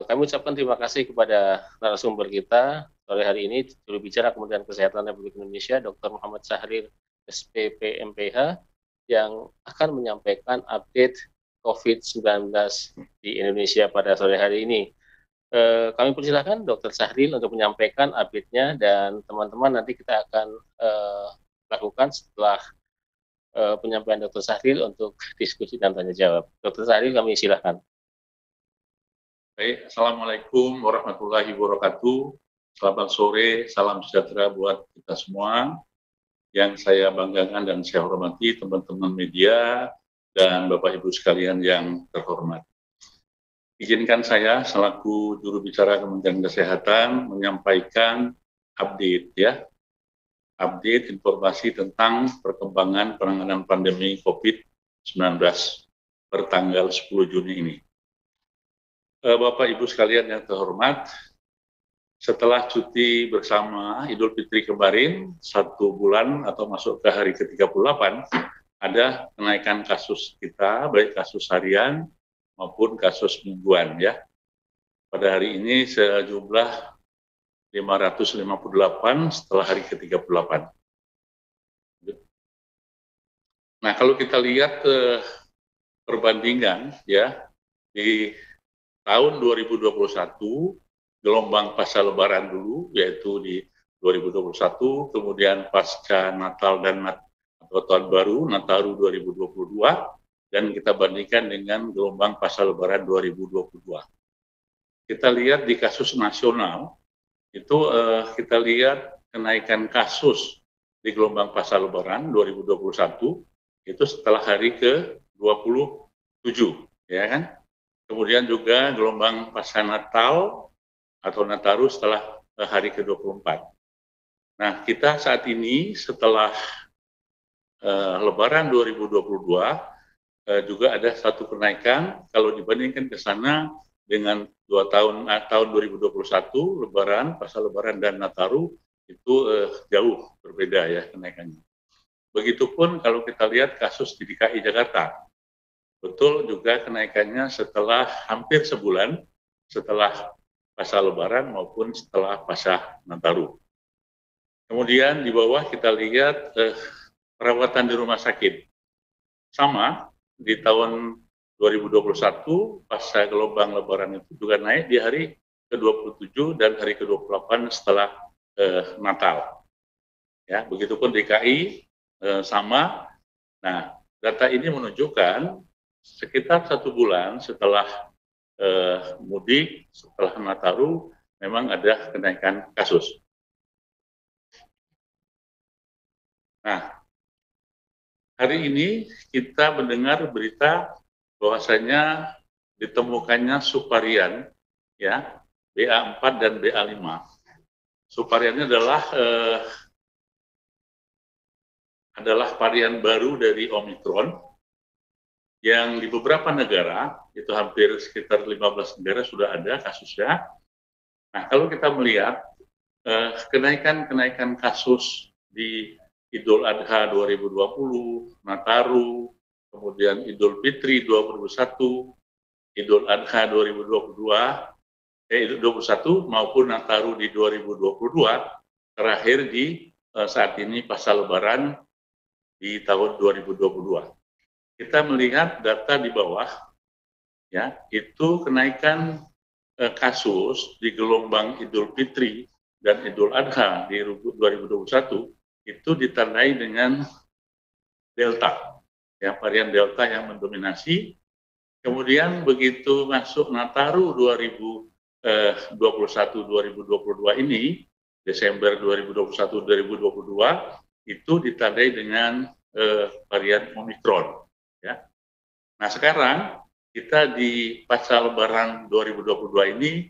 Kami ucapkan terima kasih kepada narasumber kita sore hari ini, juru bicara Kementerian Kesehatan Republik Indonesia, Dr. Muhammad Syahril, SPP MPH, yang akan menyampaikan update COVID-19 di Indonesia pada sore hari ini. Kami persilahkan Dr. Syahril untuk menyampaikan update-nya, dan teman-teman nanti kita akan lakukan setelah penyampaian Dr. Syahril untuk diskusi dan tanya jawab. Dr. Syahril, kami silakan. Baik, Assalamualaikum warahmatullahi wabarakatuh. Selamat sore, salam sejahtera buat kita semua. Yang saya banggakan dan saya hormati teman-teman media dan Bapak Ibu sekalian yang terhormat. Izinkan saya selaku juru bicara Kementerian Kesehatan menyampaikan update update informasi tentang perkembangan penanganan pandemi COVID-19 per tanggal 10 Juni ini. Bapak Ibu sekalian yang terhormat, setelah cuti bersama Idul Fitri kemarin, 1 bulan atau masuk ke hari ke-38, ada kenaikan kasus kita, baik kasus harian maupun kasus mingguan ya. Pada hari ini sejumlah 558 setelah hari ke-38. Nah, kalau kita lihat perbandingan ya, di tahun 2021, gelombang pasca lebaran dulu, yaitu di 2021, kemudian pasca Natal dan atau tahun baru, Nataru 2022, dan kita bandingkan dengan gelombang pasca lebaran 2022. Kita lihat di kasus nasional, itu kita lihat kenaikan kasus di gelombang pasca lebaran 2021, itu setelah hari ke-27, ya kan? Kemudian juga gelombang pasca Natal atau Nataru setelah hari ke-24. Nah, kita saat ini setelah Lebaran 2022 juga ada satu kenaikan kalau dibandingkan ke sana dengan tahun 2021, Lebaran, pasca Lebaran dan Nataru itu jauh berbeda ya kenaikannya. Begitupun kalau kita lihat kasus di DKI Jakarta. Betul juga kenaikannya setelah hampir sebulan setelah pasca Lebaran maupun setelah pasca Nataru. Kemudian di bawah kita lihat perawatan di rumah sakit. Sama di tahun 2021 pasca gelombang Lebaran itu juga naik di hari ke-27 dan hari ke-28 setelah Natal. Ya, begitupun DKI sama. Nah, data ini menunjukkan sekitar 1 bulan setelah mudik, setelah Nataru, memang ada kenaikan kasus. Nah, hari ini kita mendengar berita bahwasanya ditemukannya subvarian, ya, BA4 dan BA5. Subvariannya adalah varian baru dari Omicron, yang di beberapa negara, itu hampir sekitar 15 negara sudah ada kasusnya. Nah, kalau kita melihat kenaikan kasus di Idul Adha 2020, Nataru, kemudian Idul Fitri 2021, Idul Adha 2021 maupun Nataru di 2022, terakhir di saat ini pasca Lebaran di tahun 2022. Kita melihat data di bawah, ya, itu kenaikan kasus di gelombang Idul Fitri dan Idul Adha di 2021 itu ditandai dengan Delta, ya, varian Delta yang mendominasi. Kemudian begitu masuk Nataru 2021-2022 ini, Desember 2021-2022, itu ditandai dengan varian Omicron. Ya. Nah, sekarang kita di pasca Lebaran 2022 ini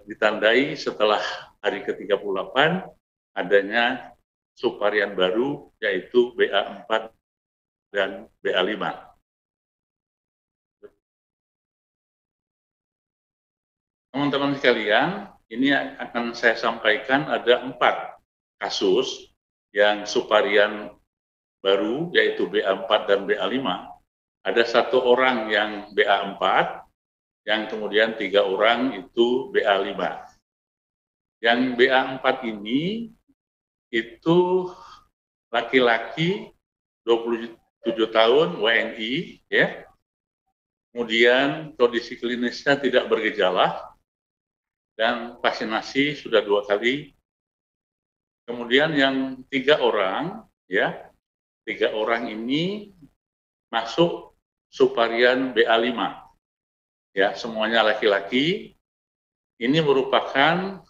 ditandai setelah hari ke-38 adanya subvarian baru, yaitu BA4 dan BA5. Teman-teman sekalian, ini akan saya sampaikan ada 4 kasus yang subvarian baru, yaitu BA4 dan BA5. Ada 1 orang yang BA4, yang kemudian 3 orang itu BA5. Yang BA4 ini itu laki-laki 27 tahun WNI, ya. Kemudian kondisi klinisnya tidak bergejala dan vaksinasi sudah 2 kali. Kemudian yang 3 orang, ya, 3 orang ini masuk subvarian BA5, ya, semuanya laki-laki. Ini merupakan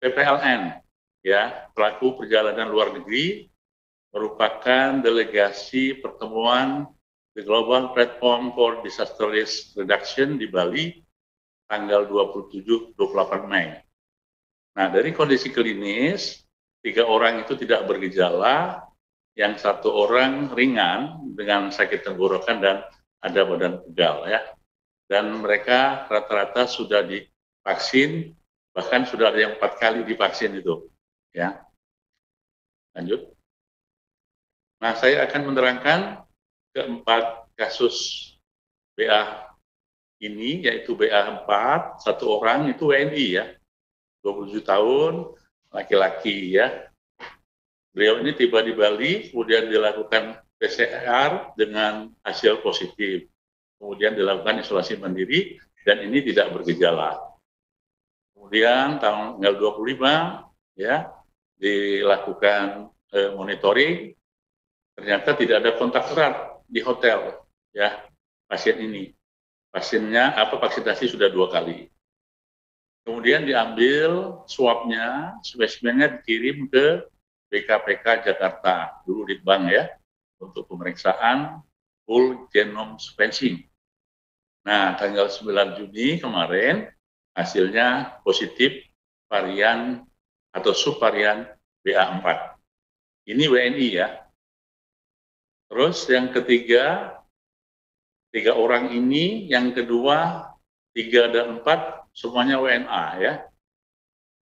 PPLN, ya, pelaku perjalanan luar negeri, merupakan delegasi pertemuan The Global Platform for Disaster Risk Reduction di Bali tanggal 27-28 Mei. Nah, dari kondisi klinis, 3 orang itu tidak bergejala, yang 1 orang ringan dengan sakit tenggorokan dan ada badan pegal, ya. Dan mereka rata-rata sudah divaksin, bahkan sudah ada yang 4 kali divaksin itu, ya. Lanjut. Nah, saya akan menerangkan keempat kasus BA ini, yaitu BA4, 1 orang itu WNI, ya, 27 tahun, laki-laki, ya. Beliau ini tiba di Bali, kemudian dilakukan PCR dengan hasil positif. Kemudian dilakukan isolasi mandiri, dan ini tidak bergejala. Kemudian tanggal 25, ya, dilakukan monitoring, ternyata tidak ada kontak erat di hotel, ya, pasien ini. Vaksinasi sudah 2 kali. Kemudian diambil swabnya, spesimennya dikirim ke BKPK Jakarta, dulu Litbang, ya, untuk pemeriksaan full genome sequencing. Nah, tanggal 9 Juni kemarin, hasilnya positif varian atau subvarian BA4. Ini WNI, ya. Terus yang ketiga, 3 orang ini, yang kedua, 3 dan 4, semuanya WNA, ya.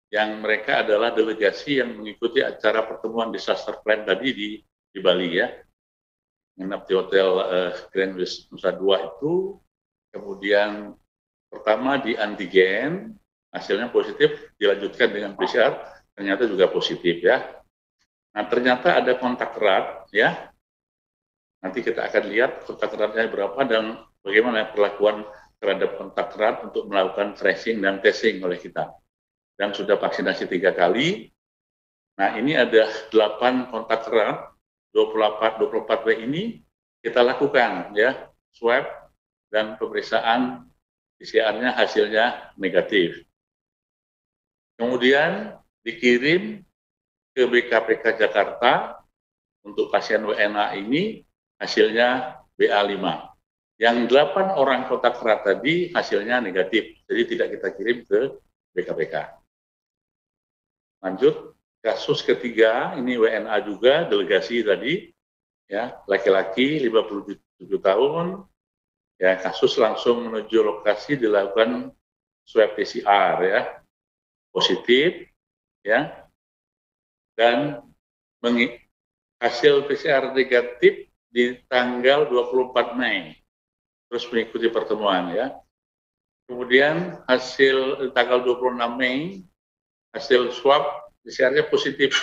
Yang mereka adalah delegasi yang mengikuti acara pertemuan disaster plan tadi di Bali, ya. Menginap di Hotel Grand Nusa Dua itu, kemudian pertama di antigen, hasilnya positif, dilanjutkan dengan PCR, ternyata juga positif, ya. Nah, ternyata ada kontak erat, ya. Nanti kita akan lihat kontak eratnya berapa dan bagaimana perlakuan terhadap kontak erat untuk melakukan tracing dan testing oleh kita. Dan sudah vaksinasi 3 kali. Nah, ini ada 8 kontak erat, 24 W ini kita lakukan, ya, swab dan pemeriksaan PCR-nya hasilnya negatif. Kemudian dikirim ke BKPK Jakarta untuk pasien WNA ini, hasilnya BA5. Yang 8 orang kontak erat tadi hasilnya negatif, jadi tidak kita kirim ke BKPK. Lanjut, kasus ketiga, ini WNA juga, delegasi tadi, ya, laki-laki 57 tahun, ya, kasus langsung menuju lokasi dilakukan swab PCR, ya, positif, ya, dan hasil PCR negatif di tanggal 24 Mei, terus mengikuti pertemuan, ya. Kemudian hasil tanggal 26 Mei, hasil swab PCR-nya positif,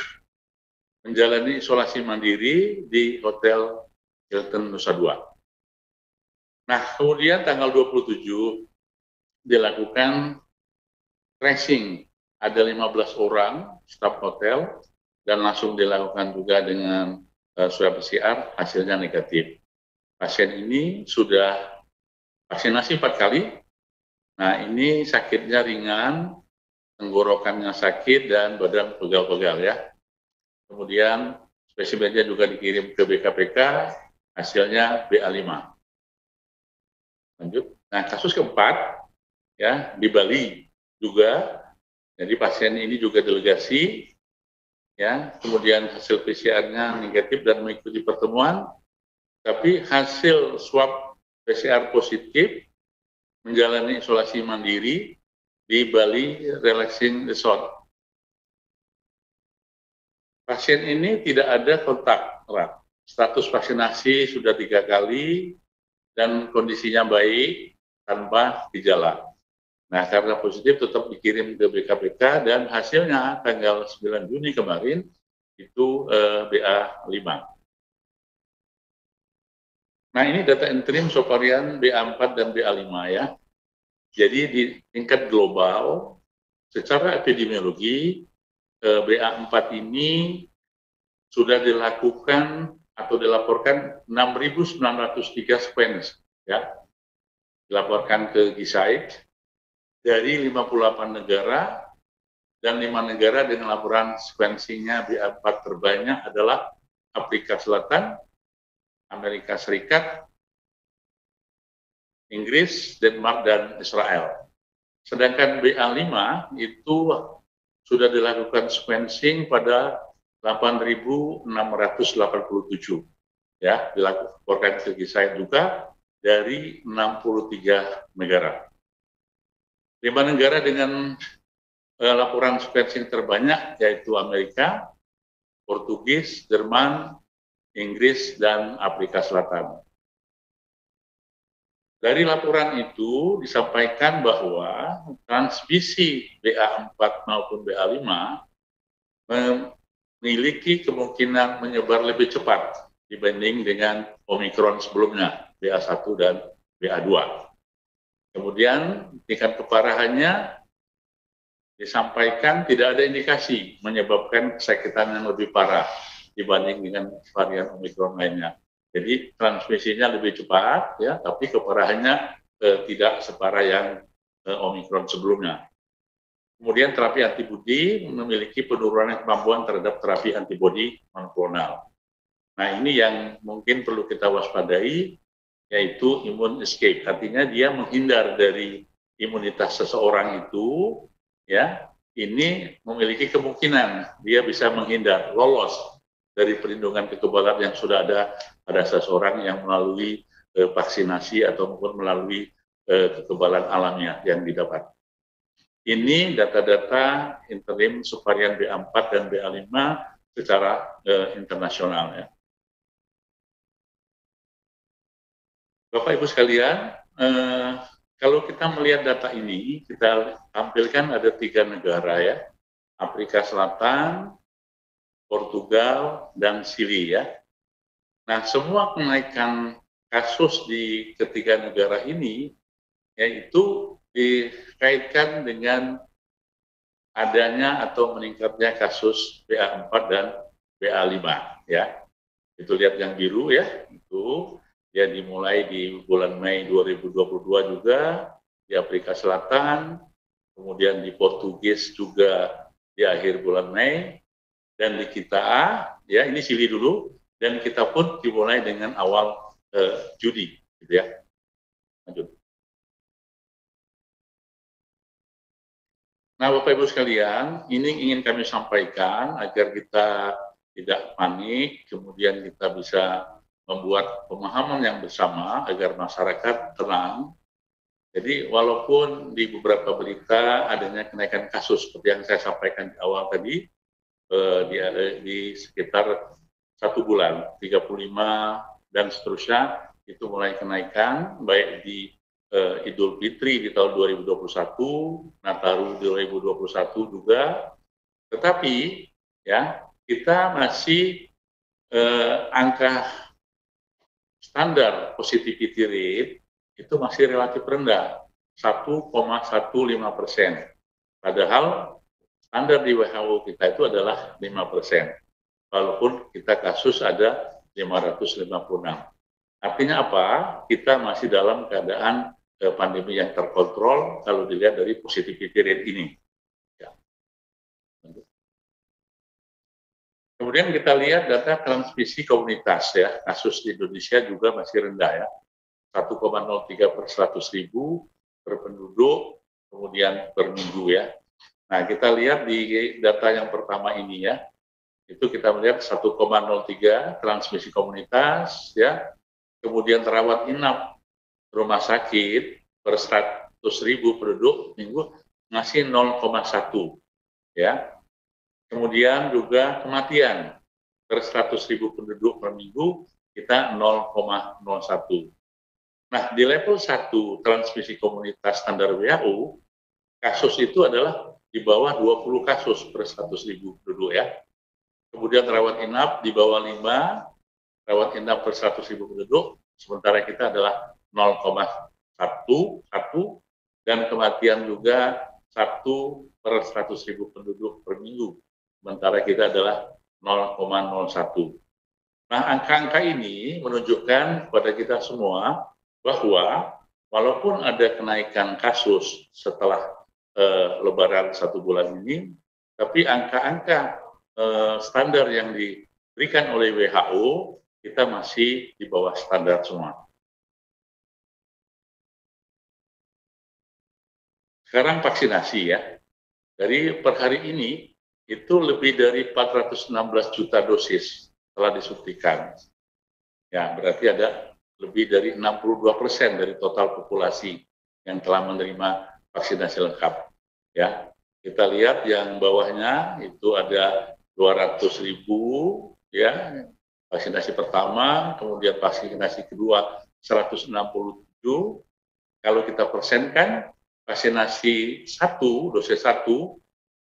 menjalani isolasi mandiri di Hotel Hilton Nusa Dua. Nah, kemudian tanggal 27 dilakukan tracing, ada 15 orang staf hotel, dan langsung dilakukan juga dengan swab PCR, hasilnya negatif. Pasien ini sudah vaksinasi 4 kali. Nah, ini sakitnya ringan, tenggorokannya sakit, dan badan pegal-pegal, ya. Kemudian spesimennya juga dikirim ke BKPK, hasilnya BA5. Lanjut. Nah, kasus keempat, ya, di Bali juga. Jadi pasien ini juga delegasi, ya. Kemudian hasil PCR-nya negatif dan mengikuti pertemuan, tapi hasil swab PCR positif, menjalani isolasi mandiri di Bali Relaxing Resort. Pasien ini tidak ada kontak erat. Status vaksinasi sudah 3 kali dan kondisinya baik. tanpa gejala. Nah, karena positif tetap dikirim ke BKPK dan hasilnya tanggal 9 Juni kemarin itu BA5. Nah, ini data interim subvarian BA4 dan BA5 ya. Jadi di tingkat global, secara epidemiologi, BA4 ini sudah dilakukan atau dilaporkan 6.903 sequence ya, dilaporkan ke GISAID dari 58 negara, dan 5 negara dengan laporan sequencingnya BA4 terbanyak adalah Afrika Selatan, Amerika Serikat, Inggris, Denmark, dan Israel. Sedangkan BA5 itu sudah dilakukan sequencing pada 8.687 ya, dilakukan ke GISAID juga dari 63 negara. 5 negara dengan laporan sequencing terbanyak yaitu Amerika, Portugis, Jerman, Inggris, dan Afrika Selatan. Dari laporan itu disampaikan bahwa transmisi BA4 maupun BA5 memiliki kemungkinan menyebar lebih cepat dibanding dengan Omikron sebelumnya, BA1 dan BA2. Kemudian tingkat keparahannya disampaikan tidak ada indikasi menyebabkan kesakitan yang lebih parah dibanding dengan varian Omikron lainnya. Jadi transmisinya lebih cepat, ya, tapi keparahannya tidak separah yang Omikron sebelumnya. Kemudian terapi antibodi memiliki penurunan kemampuan terhadap terapi antibodi monoklonal. Nah, ini yang mungkin perlu kita waspadai, yaitu immune escape. Artinya dia menghindar dari imunitas seseorang itu, ya, ini memiliki kemungkinan dia bisa menghindar, lolos dari perlindungan kekebalan yang sudah ada pada seseorang yang melalui vaksinasi ataupun melalui kekebalan alamiah yang didapat. Ini data-data interim subvarian BA4 dan BA5 secara internasional ya. Bapak Ibu sekalian, kalau kita melihat data ini, kita tampilkan ada 3 negara ya, Afrika Selatan, Portugal, dan Chili ya. Nah, semua kenaikan kasus di ketiga negara ini yaitu dikaitkan dengan adanya atau meningkatnya kasus BA4 dan BA5 ya. Itu lihat yang biru ya, itu ya dimulai di bulan Mei 2022 juga di Afrika Selatan, kemudian di Portugis juga di akhir bulan Mei, dan di kita ya ini Chili dulu, dan kita pun dimulai dengan awal Juni gitu ya. Lanjut. Nah, Bapak Ibu sekalian, ini ingin kami sampaikan agar kita tidak panik, kemudian kita bisa membuat pemahaman yang bersama agar masyarakat tenang. Jadi walaupun di beberapa berita adanya kenaikan kasus seperti yang saya sampaikan di awal tadi, di sekitar 1 bulan, 35 dan seterusnya, itu mulai kenaikan, baik di Idul Fitri di tahun 2021, Nataru 2021 juga, tetapi ya kita masih angka standar positivity rate itu masih relatif rendah, 1,15%. Padahal standar di WHO kita itu adalah 5%. Walaupun kita kasus ada 556. Artinya apa? Kita masih dalam keadaan pandemi yang terkontrol kalau dilihat dari positivity rate ini. Ya. Kemudian kita lihat data transmisi komunitas ya, kasus di Indonesia juga masih rendah ya, 1,03 per 100.000 per penduduk, kemudian per minggu ya. Nah, kita lihat di data yang pertama ini ya, itu kita melihat 1,03 transmisi komunitas ya, kemudian terawat inap rumah sakit per 100.000 penduduk minggu ngasih 0,1 ya. Kemudian juga kematian per 100.000 penduduk per minggu kita 0,01. Nah, di level 1 transmisi komunitas standar WHO, kasus itu adalah di bawah 20 kasus per 100.000 penduduk ya. Kemudian rawat inap di bawah 5, rawat inap per 100.000 penduduk, sementara kita adalah 0,1 dan kematian juga 1 per 100.000 penduduk per minggu, sementara kita adalah 0,01. Nah, angka-angka ini menunjukkan kepada kita semua bahwa walaupun ada kenaikan kasus setelah Lebaran 1 bulan ini, tapi angka-angka standar yang diberikan oleh WHO kita masih di bawah standar semua. Sekarang vaksinasi ya. Dari per hari ini itu lebih dari 416 juta dosis telah disuntikan. Ya, berarti ada lebih dari 62% dari total populasi yang telah menerima vaksinasi lengkap. Ya, kita lihat yang bawahnya itu ada 200.000 ya vaksinasi pertama, kemudian vaksinasi kedua 167. Kalau kita persenkan vaksinasi dosis 1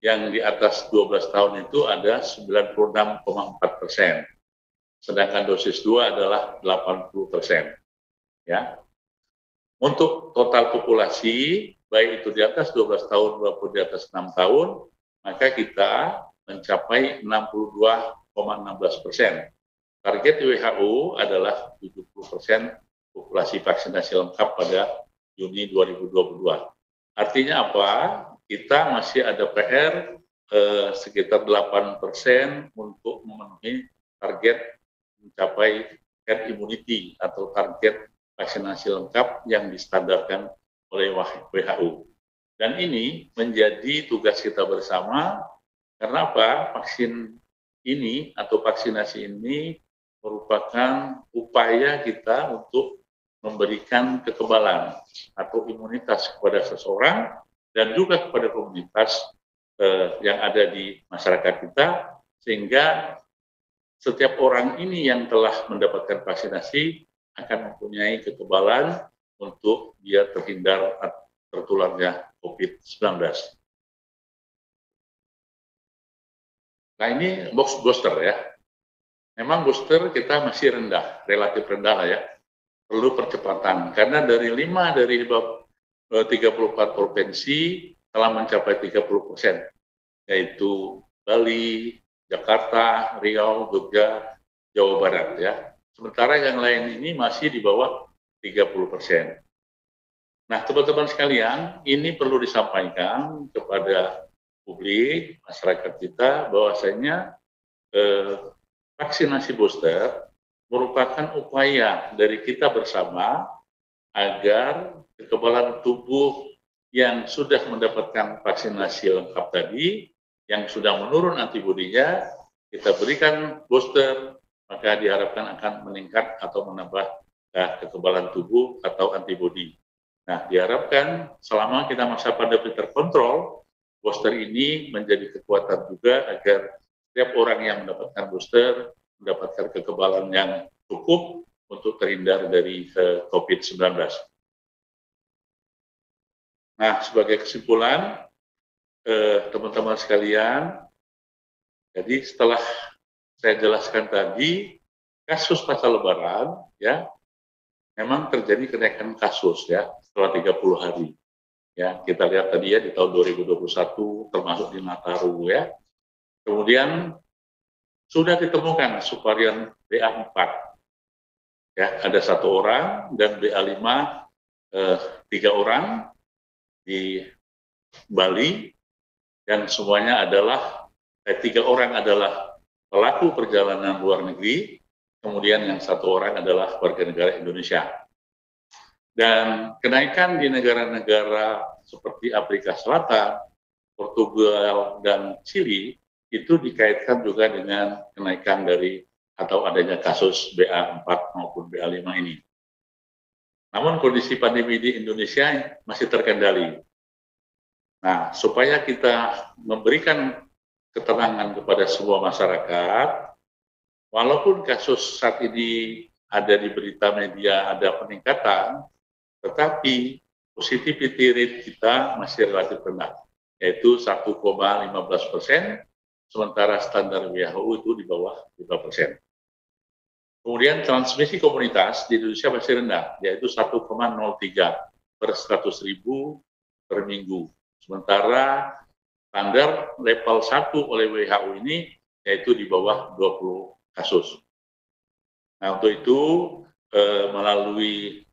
yang di atas 12 tahun itu ada 96,4%. Sedangkan dosis 2 adalah 80%. Ya. Untuk total populasi, baik itu di atas 12 tahun maupun di atas 6 tahun, maka kita mencapai 62,16%. Target WHO adalah 70% populasi vaksinasi lengkap pada Juni 2022. Artinya apa? Kita masih ada PR sekitar 8% untuk memenuhi target mencapai herd immunity atau target vaksinasi lengkap yang distandarkan oleh WHO. Dan ini menjadi tugas kita bersama karena apa? Vaksin ini atau vaksinasi ini merupakan upaya kita untuk memberikan kekebalan atau imunitas kepada seseorang dan juga kepada komunitas yang ada di masyarakat kita, sehingga setiap orang ini yang telah mendapatkan vaksinasi akan mempunyai kekebalan untuk dia terhindar tertularnya COVID-19. Nah, ini booster ya. Memang booster kita masih rendah, relatif rendah lah ya. Perlu percepatan, karena dari 34 provinsi telah mencapai 30%, yaitu Bali, Jakarta, Riau, Jogja, Jawa Barat ya. Sementara yang lain ini masih di bawah 30%. Nah, teman-teman sekalian, ini perlu disampaikan kepada publik, masyarakat kita, bahwasanya vaksinasi booster merupakan upaya dari kita bersama agar kekebalan tubuh yang sudah mendapatkan vaksinasi lengkap tadi, yang sudah menurun antibodinya, kita berikan booster, maka diharapkan akan meningkat atau menambah kekebalan tubuh atau antibodi. Nah, diharapkan selama kita masa pandemi terkontrol, booster ini menjadi kekuatan juga agar setiap orang yang mendapatkan booster mendapatkan kekebalan yang cukup untuk terhindar dari COVID-19. Nah, sebagai kesimpulan, teman-teman sekalian, jadi setelah saya jelaskan tadi, kasus pasca Lebaran, ya, memang terjadi kenaikan kasus ya setelah 30 hari. Ya, kita lihat tadi ya di tahun 2021 termasuk di Nataru ya. Kemudian sudah ditemukan subvarian BA4. Ya, ada 1 orang dan BA5 3 orang di Bali, dan semuanya adalah 3 orang adalah pelaku perjalanan luar negeri, kemudian yang 1 orang adalah warga negara Indonesia. Dan kenaikan di negara-negara seperti Afrika Selatan, Portugal, dan Chili itu dikaitkan juga dengan kenaikan dari atau adanya kasus BA4 maupun BA5 ini. Namun kondisi pandemi di Indonesia masih terkendali. Nah, supaya kita memberikan ketenangan kepada semua masyarakat, walaupun kasus saat ini ada di berita media ada peningkatan, tetapi positivity rate kita masih relatif rendah, yaitu 1,15%, sementara standar WHO itu di bawah 5%. Kemudian transmisi komunitas di Indonesia masih rendah, yaitu 1,03 per 100.000 per minggu. Sementara standar level 1 oleh WHO ini yaitu di bawah 20 kasus. Nah, untuk itu melalui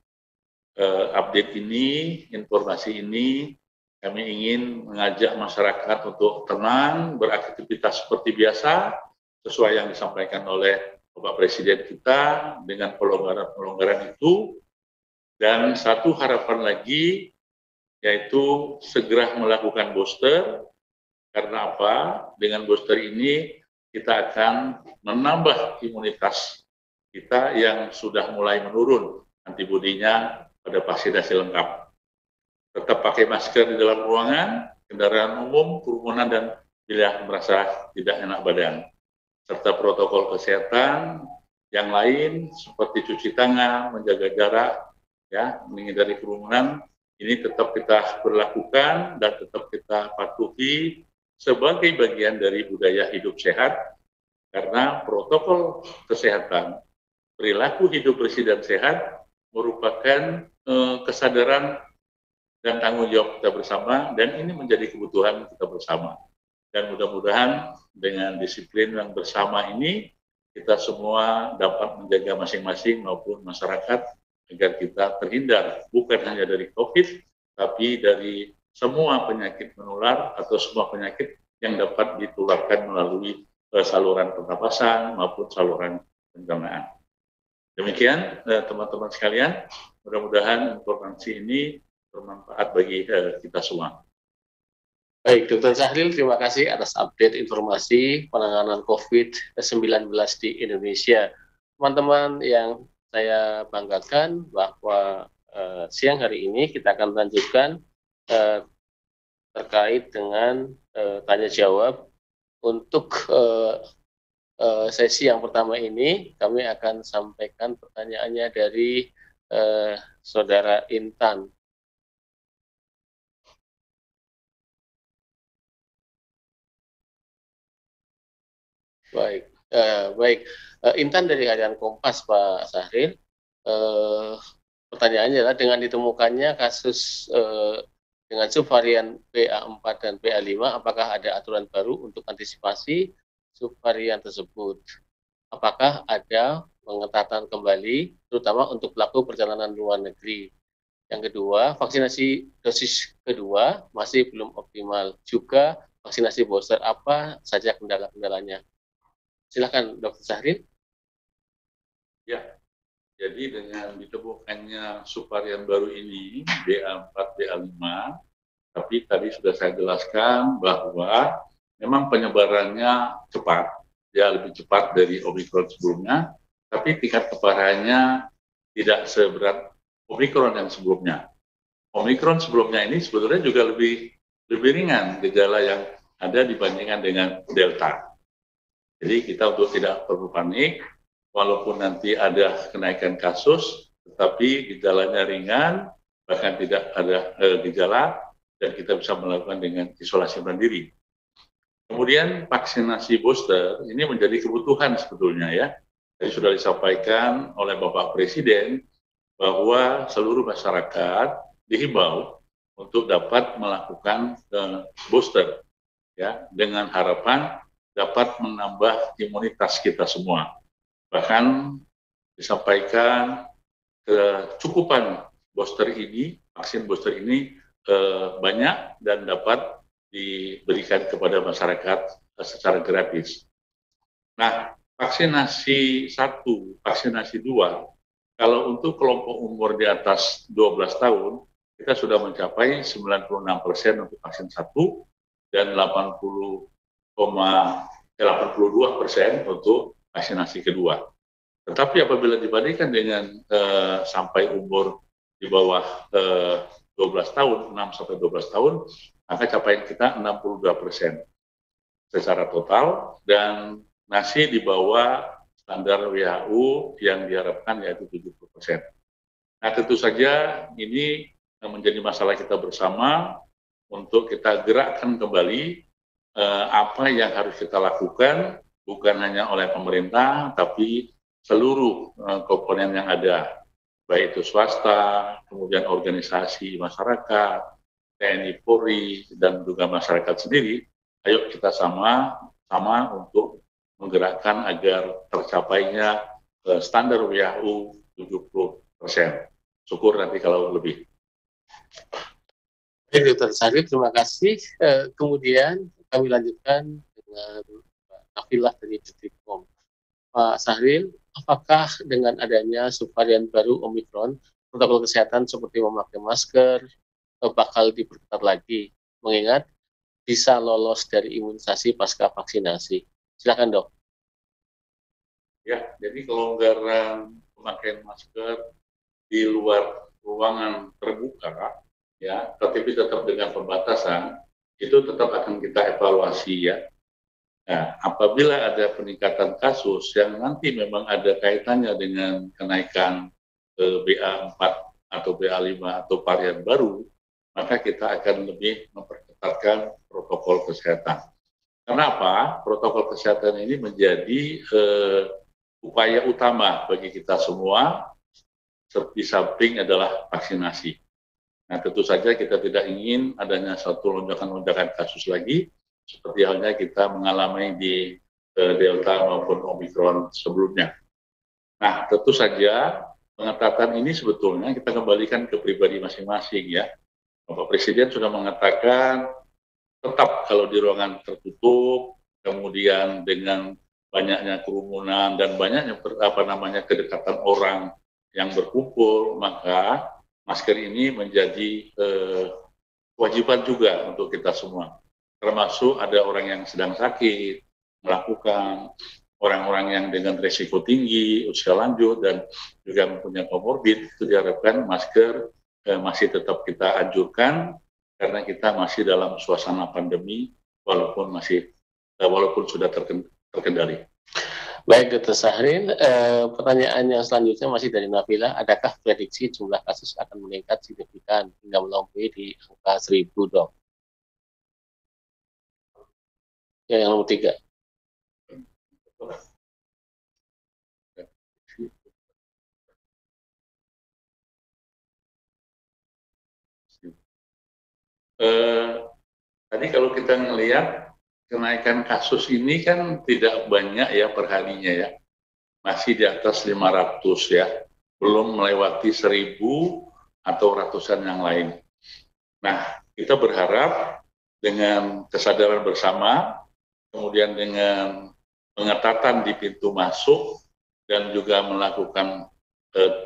update ini, informasi ini, kami ingin mengajak masyarakat untuk tenang, beraktivitas seperti biasa, sesuai yang disampaikan oleh Bapak Presiden kita dengan pelonggaran-pelonggaran itu. Dan satu harapan lagi, yaitu segera melakukan booster. Karena apa? Dengan booster ini kita akan menambah imunitas kita yang sudah mulai menurun antibodinya pada vaksinasi lengkap. Tetap pakai masker di dalam ruangan, kendaraan umum, kerumunan, dan bila merasa tidak enak badan. Serta protokol kesehatan yang lain seperti cuci tangan, menjaga jarak, ya, menghindari kerumunan, ini tetap kita berlakukan dan tetap kita patuhi sebagai bagian dari budaya hidup sehat, karena protokol kesehatan, perilaku hidup bersih dan sehat merupakan kesadaran dan tanggung jawab kita bersama, dan ini menjadi kebutuhan kita bersama. Dan mudah-mudahan dengan disiplin yang bersama ini, kita semua dapat menjaga masing-masing maupun masyarakat agar kita terhindar bukan hanya dari COVID, tapi dari semua penyakit menular atau semua penyakit yang dapat ditularkan melalui saluran pernapasan maupun saluran pencernaan. Demikian teman-teman sekalian, mudah-mudahan informasi ini bermanfaat bagi kita semua. Baik, Dr. Syahril, terima kasih atas update informasi penanganan COVID-19 di Indonesia. Teman-teman yang saya banggakan bahwa siang hari ini kita akan lanjutkan terkait dengan tanya jawab. Untuk sesi yang pertama ini kami akan sampaikan pertanyaannya dari Saudara Intan. Baik, Intan dari Harian Kompas, Pak Syahril. Pertanyaannya adalah dengan ditemukannya kasus dengan subvarian BA4 dan BA5, apakah ada aturan baru untuk antisipasi subvarian tersebut? Apakah ada pengetatan kembali, terutama untuk pelaku perjalanan luar negeri? Yang kedua, vaksinasi dosis kedua masih belum optimal. Juga vaksinasi booster, apa saja kendala-kendalanya? Silakan, Dr. Syahril. Ya, jadi dengan ditemukannya subvarian baru ini, BA4, BA5, tapi tadi sudah saya jelaskan bahwa memang penyebarannya cepat, ya lebih cepat dari Omikron sebelumnya, tapi tingkat keparahannya tidak seberat Omikron yang sebelumnya. Omikron sebelumnya ini sebetulnya juga lebih ringan gejala yang ada dibandingkan dengan Delta. Jadi kita untuk tidak perlu panik, walaupun nanti ada kenaikan kasus, tetapi gejalanya ringan, bahkan tidak ada gejala, dan kita bisa melakukan dengan isolasi mandiri. Kemudian vaksinasi booster ini menjadi kebutuhan sebetulnya ya. Jadi sudah disampaikan oleh Bapak Presiden bahwa seluruh masyarakat dihimbau untuk dapat melakukan booster ya, dengan harapan dapat menambah imunitas kita semua. Bahkan disampaikan kecukupan booster ini, vaksin booster ini banyak dan dapat diberikan kepada masyarakat secara gratis. Nah, vaksinasi 1, vaksinasi 2, kalau untuk kelompok umur di atas 12 tahun, kita sudah mencapai 96% untuk vaksin 1 dan 82% untuk vaksinasi kedua. Tetapi apabila dibandingkan dengan sampai umur di bawah 12 tahun, 6 sampai 12 tahun, maka capaian kita 62% secara total, dan masih di bawah standar WHO yang diharapkan yaitu 70%. Nah, tentu saja ini menjadi masalah kita bersama untuk kita gerakkan kembali apa yang harus kita lakukan, bukan hanya oleh pemerintah, tapi seluruh komponen yang ada, baik itu swasta, kemudian organisasi masyarakat, TNI Polri, dan juga masyarakat sendiri. Ayo kita sama untuk menggerakkan agar tercapainya standar WHO 70%. Syukur nanti kalau lebih. Baik, Dr. Sahril, terima kasih. Kemudian kami lanjutkan dengan Pak Nafilah dari Detikcom. Pak Sahril, apakah dengan adanya subvarian baru Omicron, protokol kesehatan seperti memakai masker bakal diperketat lagi, mengingat bisa lolos dari imunisasi pasca vaksinasi? Silakan, Dok. Ya, jadi kelonggaran pemakaian masker di luar ruangan terbuka, ya, tetapi tetap dengan pembatasan, itu tetap akan kita evaluasi ya. Nah, apabila ada peningkatan kasus yang nanti memang ada kaitannya dengan kenaikan BA4 atau BA5 atau varian baru, maka kita akan lebih memperketatkan protokol kesehatan. Kenapa? Protokol kesehatan ini menjadi upaya utama bagi kita semua, di samping adalah vaksinasi. Nah, tentu saja kita tidak ingin adanya satu lonjakan-lonjakan kasus lagi, seperti halnya kita mengalami di Delta maupun Omicron sebelumnya. Nah, tentu saja pengetatan ini sebetulnya kita kembalikan ke pribadi masing-masing ya. Bapak Presiden sudah mengatakan tetap kalau di ruangan tertutup, kemudian dengan banyaknya kerumunan dan banyaknya kedekatan orang yang berkumpul, maka masker ini menjadi kewajiban juga untuk kita semua. Termasuk ada orang yang sedang sakit, melakukan, orang-orang yang dengan risiko tinggi, usia lanjut, dan juga mempunyai komorbid, itu diharapkan masker masih tetap kita anjurkan, karena kita masih dalam suasana pandemi, walaupun sudah terkendali. Baik, Dr. Sahril, pertanyaan yang selanjutnya masih dari Nabila. Adakah prediksi jumlah kasus akan meningkat signifikan hingga melampaui di angka 1.000, Dok? Ya, yang nomor 3. Tadi kalau kita melihat kenaikan kasus ini kan tidak banyak ya perharinya ya, masih di atas 500 ya, belum melewati 1.000 atau ratusan yang lain. Nah, kita berharap dengan kesadaran bersama, kemudian dengan pengetatan di pintu masuk, dan juga melakukan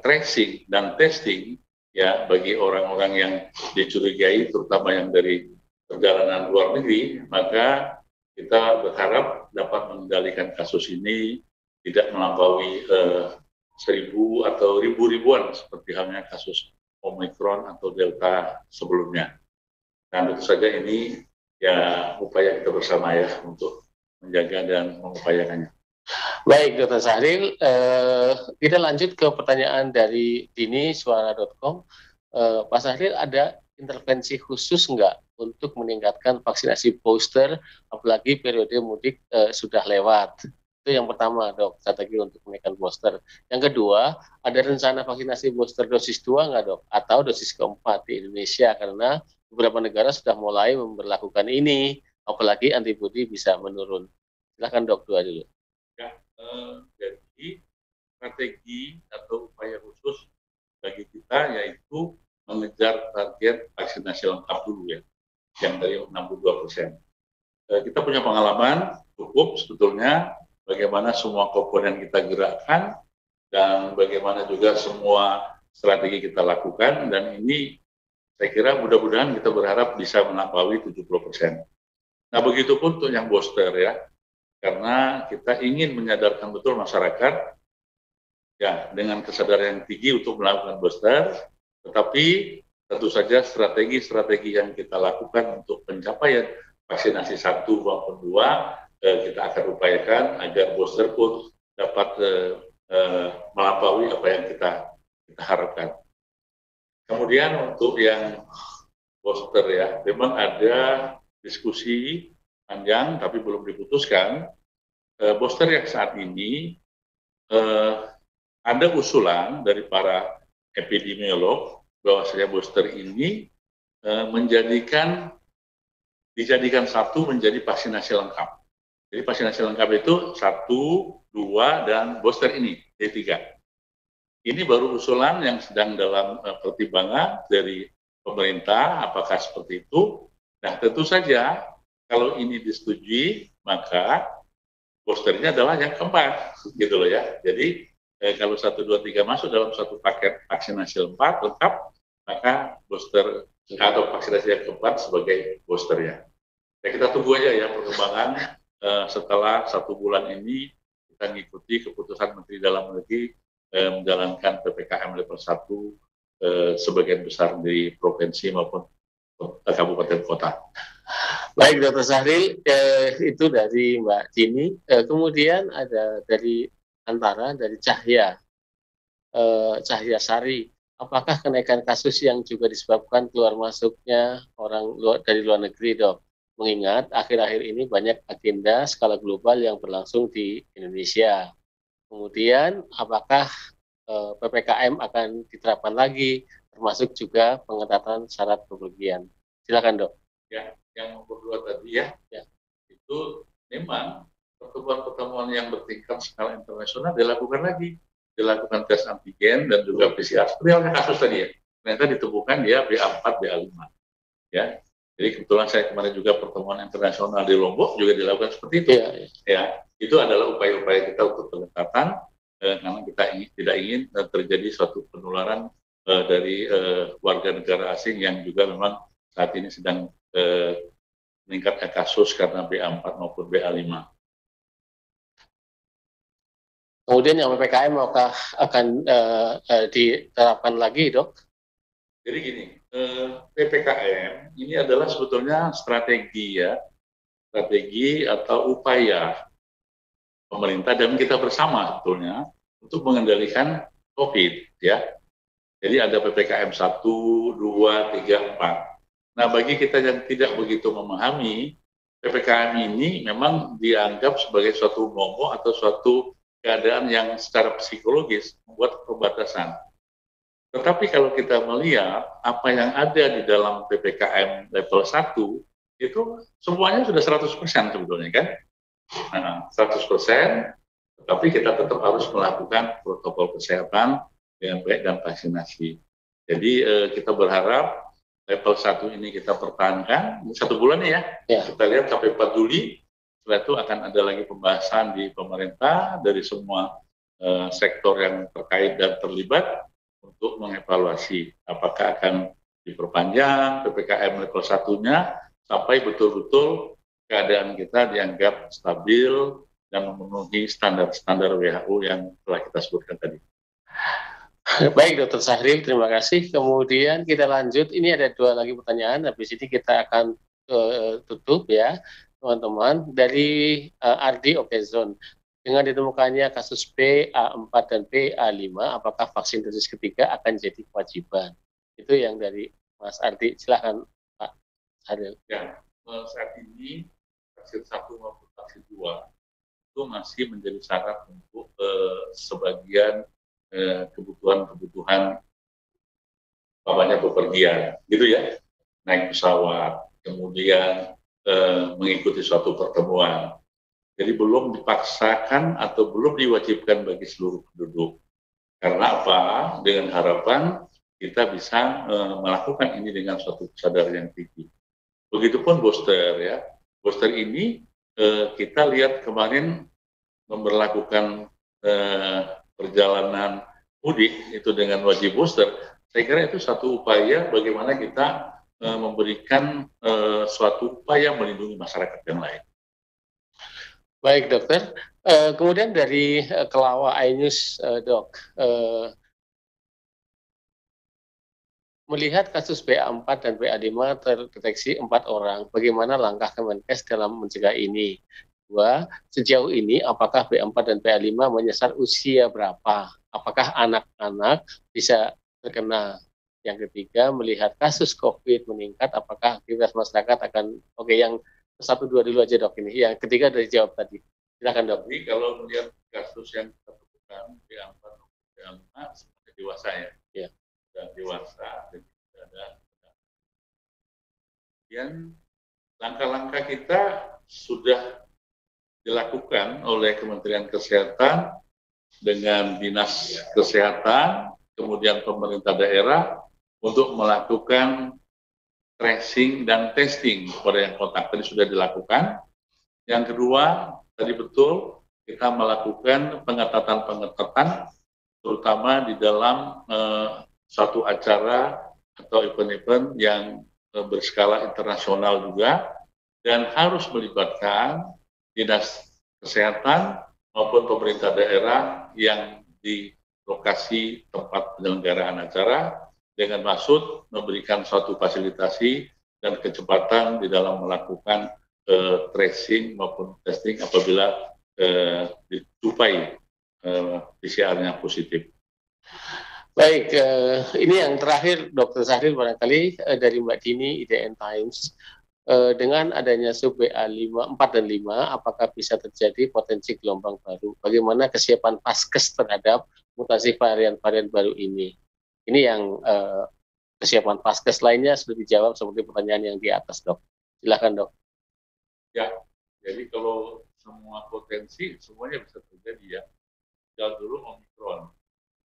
tracing dan testing ya bagi orang-orang yang dicurigai, terutama yang dari perjalanan luar negeri, maka kita berharap dapat mengendalikan kasus ini tidak melampaui 1.000 atau ribuan seperti halnya kasus Omicron atau Delta sebelumnya. Dan tentu saja ini ya upaya kita bersama ya untuk menjaga dan mengupayakannya. Baik, Dr. Sahril, kita lanjut ke pertanyaan dari Dini.suara.com. Pak Sahril, ada intervensi khusus nggak untuk meningkatkan vaksinasi booster, apalagi periode mudik sudah lewat? Itu yang pertama, Dok, strategi untuk menaikkan booster. Yang kedua, ada rencana vaksinasi booster dosis 2 nggak, Dok? Atau dosis keempat di Indonesia, karena beberapa negara sudah mulai memberlakukan ini, apalagi antibodi bisa menurun. Silakan, Dok, 2 dulu. Ya, jadi strategi atau upaya khusus bagi kita yaitu mengejar target vaksinasi lengkap dulu ya, yang dari 62%. Kita punya pengalaman cukup sebetulnya bagaimana semua komponen kita gerakkan dan bagaimana juga semua strategi kita lakukan, dan ini saya kira mudah-mudahan kita berharap bisa melampaui 70%. Nah, begitupun untuk yang booster ya, karena kita ingin menyadarkan betul masyarakat ya dengan kesadaran yang tinggi untuk melakukan booster, tetapi tentu saja strategi-strategi yang kita lakukan untuk pencapaian vaksinasi 1 maupun 2 kita akan upayakan agar booster pun dapat melampaui apa yang kita harapkan. Kemudian untuk yang booster ya, memang ada diskusi panjang tapi belum diputuskan. Booster yang saat ini ada usulan dari para epidemiolog bahwasanya booster ini dijadikan satu menjadi vaksinasi lengkap. Jadi vaksinasi lengkap itu 1, 2, dan booster ini, D3. Ini baru usulan yang sedang dalam pertimbangan dari pemerintah, apakah seperti itu. Nah, tentu saja kalau ini disetujui, maka boosternya adalah yang keempat, gitu loh ya. Jadi kalau 1, 2, 3 masuk dalam satu paket vaksinasi lengkap, maka booster atau vaksinasi yang keempat sebagai boosternya. Ya, kita tunggu aja ya perkembangan setelah 1 bulan ini kita mengikuti keputusan Menteri Dalam Negeri menjalankan PPKM level 1 sebagian besar di provinsi maupun kabupaten kota. Baik, Dr. Sahril, itu dari Mbak Dini. Kemudian ada dari Cahya Sari. Apakah kenaikan kasus yang juga disebabkan keluar masuknya orang dari luar negeri, Dok? Mengingat akhir-akhir ini banyak agenda skala global yang berlangsung di Indonesia. Kemudian, apakah PPKM akan diterapkan lagi, termasuk juga pengetatan syarat bepergian? Silakan, Dok. Ya, yang nomor 2 tadi ya, itu memang pertemuan-pertemuan yang bertingkat skala internasional dilakukan tes antigen dan juga PCR. Seperti halnya kasus tadi ya, ternyata ditemukan dia BA4, BA5. Ya, jadi kebetulan saya kemarin juga pertemuan internasional di Lombok juga dilakukan seperti itu. Ya, itu adalah upaya-upaya kita untuk pengetatan karena kita tidak ingin terjadi suatu penularan dari warga negara asing yang juga memang saat ini sedang meningkatkan kasus karena BA4 maupun BA5. Kemudian yang PPKM apakah akan diterapkan lagi, Dok? Jadi gini, PPKM ini adalah sebetulnya strategi atau upaya pemerintah dan kita bersama sebetulnya untuk mengendalikan COVID ya. Jadi ada PPKM 1, 2, 3, 4. Nah, bagi kita yang tidak begitu memahami, PPKM ini memang dianggap sebagai suatu momok atau suatu keadaan yang secara psikologis membuat pembatasan. Tetapi kalau kita melihat apa yang ada di dalam PPKM level 1, itu semuanya sudah 100% sebetulnya kan. Nah, 100%, tetapi kita tetap harus melakukan protokol kesehatan dengan baik dan vaksinasi. Jadi kita berharap level 1 ini kita pertahankan 1 bulan ya. Kita lihat sampai 4 Juli, setelah itu akan ada lagi pembahasan di pemerintah dari semua sektor yang terkait dan terlibat untuk mengevaluasi apakah akan diperpanjang PPKM level 1-nya sampai betul-betul keadaan kita dianggap stabil dan memenuhi standar-standar WHO yang telah kita sebutkan tadi. Baik, Dr. Sahril, terima kasih. Kemudian kita lanjut, ini ada 2 lagi pertanyaan, habis ini kita akan tutup ya, teman-teman. Dari Ardi Okezon, dengan ditemukannya kasus BA4 dan BA5, apakah vaksin dosis ketiga akan jadi kewajiban? Itu yang dari Mas Ardi. Silahkan, Pak Sahril. Ya, saat ini vaksin 1 maupun vaksin 2 itu masih menjadi syarat untuk sebagian kebutuhan bepergian, gitu ya, naik pesawat, kemudian mengikuti suatu pertemuan. Jadi belum dipaksakan atau belum diwajibkan bagi seluruh penduduk. Karena apa? Dengan harapan kita bisa melakukan ini dengan suatu kesadaran yang tinggi. Begitupun booster ya. Booster ini kita lihat kemarin memberlakukan perjalanan mudik itu dengan wajib booster. Saya kira itu satu upaya bagaimana kita memberikan suatu upaya melindungi masyarakat yang lain. Baik, Dokter. Kemudian dari Kelawa iNews, Dok, melihat kasus BA4 dan BA5 terdeteksi 4 orang, bagaimana langkah Kemenkes dalam mencegah ini? 2, sejauh ini apakah BA4 dan BA5 menyasar usia berapa? Apakah anak-anak bisa terkena? Yang ketiga, melihat kasus COVID meningkat, apakah aktivitas masyarakat akan, oke, yang satu dua dulu aja dok ini. Yang ketiga dari jawab tadi. Silakan dok. Jadi kalau melihat kasus yang kita temukan di angka sebenarnya dewasa ya. Ya. Sudah dewasa, jadi ada. Kemudian langkah-langkah kita sudah dilakukan oleh Kementerian Kesehatan dengan Dinas Kesehatan, kemudian pemerintah daerah untuk melakukan tracing dan testing pada yang kontak. Tadi sudah dilakukan. Yang kedua, tadi betul kita melakukan pengetatan-pengetatan, terutama di dalam satu acara atau event-event yang berskala internasional juga, dan harus melibatkan Dinas Kesehatan maupun pemerintah daerah yang di lokasi tempat penyelenggaraan acara dengan maksud memberikan suatu fasilitasi dan kecepatan di dalam melakukan tracing maupun testing apabila dijumpai PCR-nya positif. Baik, ini yang terakhir Dr. Sahril barangkali dari Mbak Dini IDN Times. Dengan adanya sub BA4 dan 5, apakah bisa terjadi potensi gelombang baru? Bagaimana kesiapan Paskes terhadap mutasi varian-varian baru ini? Ini yang kesiapan Paskes, lainnya sudah dijawab seperti pertanyaan yang di atas, dok. Silakan, dok. Ya, jadi kalau semua potensi, semuanya bisa terjadi ya. Jangan dulu Omikron.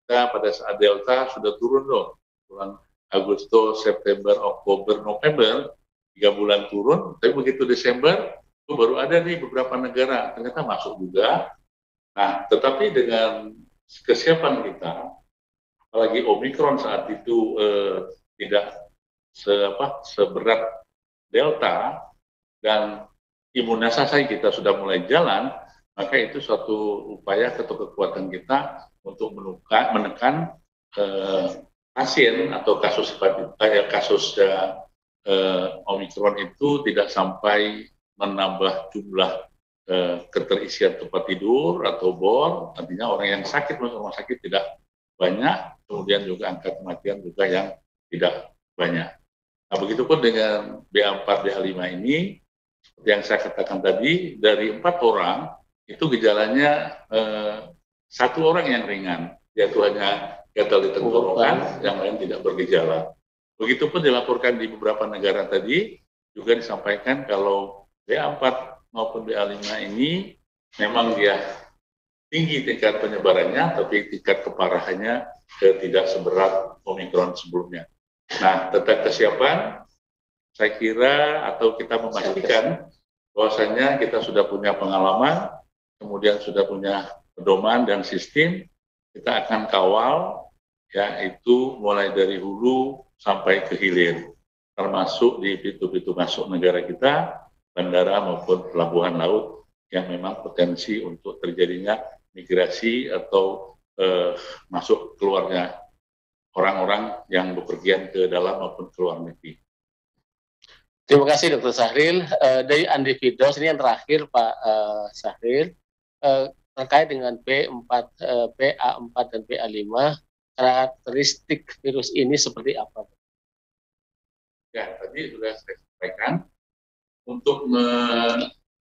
Kita pada saat Delta sudah turun dong, bulan Agustus, September, Oktober, November, 3 bulan turun, tapi begitu Desember, itu baru ada nih beberapa negara, ternyata masuk juga. Nah, tetapi dengan kesiapan kita, apalagi Omikron saat itu tidak seberat Delta, dan imunisasi kita sudah mulai jalan, maka itu suatu upaya atau kekuatan kita untuk menekan pasien atau kasus Omikron itu tidak sampai menambah jumlah keterisian tempat tidur atau bor, artinya orang yang sakit masuk rumah sakit tidak banyak, kemudian juga angka kematian juga yang tidak banyak. Nah, begitupun dengan BA4, BA5 ini, seperti yang saya katakan tadi, dari 4 orang, itu gejalanya 1 orang yang ringan, yaitu hanya gatal di tenggorokan, yang lain tidak bergejala. Begitupun dilaporkan di beberapa negara tadi, juga disampaikan kalau BA4 maupun BA5 ini memang dia tinggi tingkat penyebarannya, tapi tingkat keparahannya tidak seberat Omikron sebelumnya. Nah, tentang kesiapan, saya kira atau kita memastikan bahwasanya kita sudah punya pengalaman, kemudian sudah punya pedoman dan sistem, kita akan kawal, yaitu mulai dari hulu sampai ke hilir, termasuk di pintu-pintu masuk negara kita, bandara maupun pelabuhan laut yang memang potensi untuk terjadinya migrasi atau masuk keluarnya orang-orang yang bepergian ke dalam maupun ke luar negeri. Terima kasih Dr. Sahril. Dari Andi Fidos, ini yang terakhir Pak Sahril, terkait dengan BA4 dan BA5, karakteristik virus ini seperti apa? Ya, tadi sudah saya sampaikan, untuk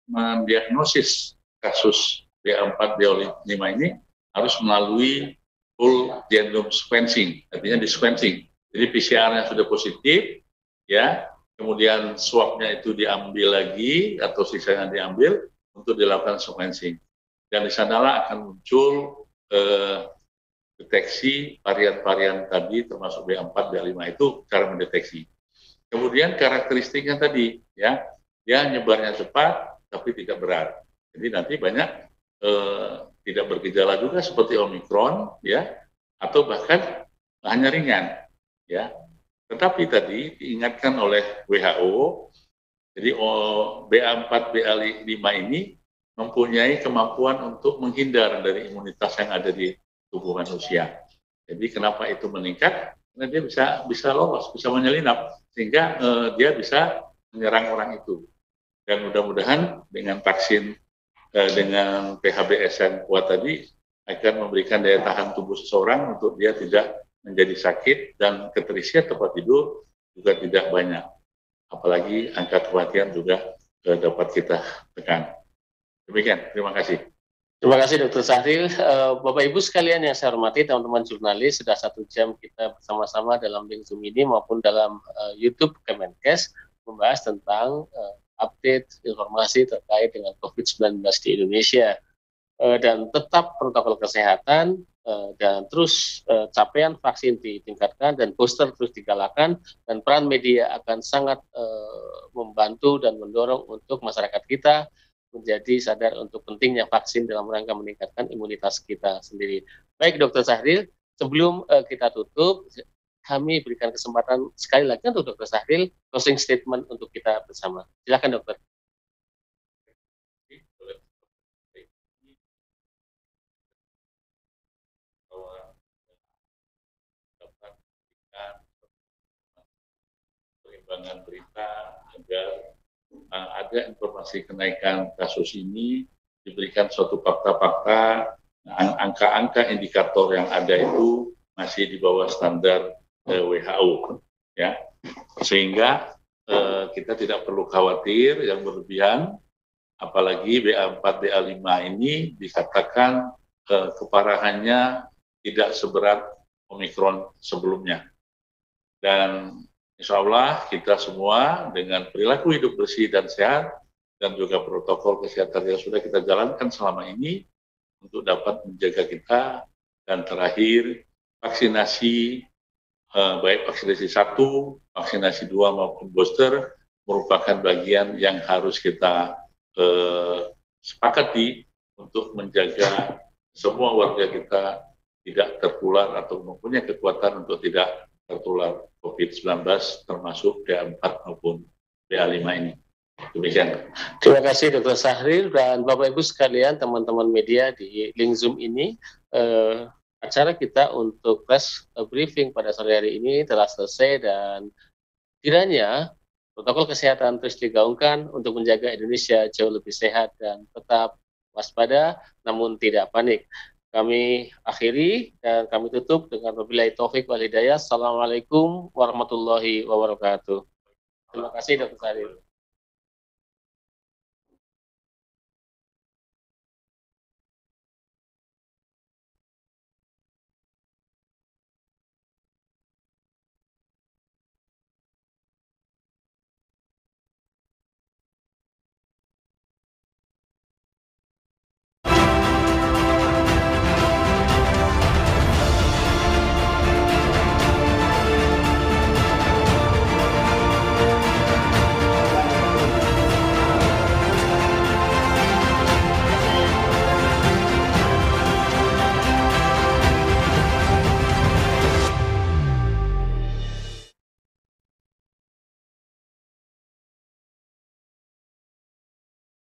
mendiagnosis kasus BA4, BA5 ini harus melalui full genome sequencing, artinya di sequencing. Jadi PCR-nya sudah positif, ya, kemudian swab-nya itu diambil lagi atau sisanya diambil untuk dilakukan sequencing. Dan di sanalah akan muncul deteksi varian-varian tadi, termasuk BA4, BA5 itu cara mendeteksi. Kemudian karakteristiknya tadi, ya, dia nyebarnya cepat tapi tidak berat. Jadi nanti banyak tidak bergejala juga seperti Omikron, ya, atau bahkan hanya ringan, ya. Tetapi tadi diingatkan oleh WHO, jadi BA4, BA5 ini mempunyai kemampuan untuk menghindar dari imunitas yang ada di tubuh manusia. Jadi kenapa itu meningkat? Karena dia bisa lolos, bisa menyelinap, sehingga dia bisa menyerang orang itu. Dan mudah-mudahan dengan vaksin dengan PHBS yang kuat tadi akan memberikan daya tahan tubuh seseorang untuk dia tidak menjadi sakit dan keterisian tempat tidur juga tidak banyak. Apalagi angka kematian juga dapat kita tekan. Demikian, terima kasih. Terima kasih Dr. Sahril. Bapak Ibu sekalian yang saya hormati, teman-teman jurnalis, sudah 1 jam kita bersama-sama dalam link Zoom ini maupun dalam YouTube Kemenkes membahas tentang update informasi terkait dengan COVID-19 di Indonesia. Dan tetap protokol kesehatan dan terus capaian vaksin ditingkatkan dan booster terus digalakan, dan peran media akan sangat membantu dan mendorong untuk masyarakat kita menjadi sadar untuk pentingnya vaksin dalam rangka meningkatkan imunitas kita sendiri. Baik Dr. Sahril, sebelum kita tutup, kami berikan kesempatan sekali lagi untuk Dr. Sahril closing statement untuk kita bersama. Silakan dokter. Perimbangan berita agar ada informasi kenaikan kasus ini diberikan suatu fakta-fakta, angka-angka indikator yang ada itu masih di bawah standar WHO, ya, sehingga kita tidak perlu khawatir yang berlebihan, apalagi BA4, BA5 ini dikatakan keparahannya tidak seberat Omikron sebelumnya. Dan insya Allah kita semua dengan perilaku hidup bersih dan sehat dan juga protokol kesehatan yang sudah kita jalankan selama ini untuk dapat menjaga kita. Dan terakhir, vaksinasi, baik vaksinasi 1, vaksinasi 2 maupun booster merupakan bagian yang harus kita sepakati untuk menjaga semua warga kita tidak tertular atau mempunyai kekuatan untuk tidak tertular COVID-19 termasuk BA4 maupun BA5 ini. Demikian. Terima kasih Dr. Sahril dan Bapak Ibu sekalian, teman-teman media di link Zoom ini. Acara kita untuk press briefing pada sore hari ini telah selesai, dan kiranya protokol kesehatan terus digaungkan untuk menjaga Indonesia jauh lebih sehat dan tetap waspada namun tidak panik. Kami akhiri dan kami tutup dengan wabillahi taufik wal hidayah. Assalamualaikum warahmatullahi wabarakatuh. Terima kasih Dr. Sahril.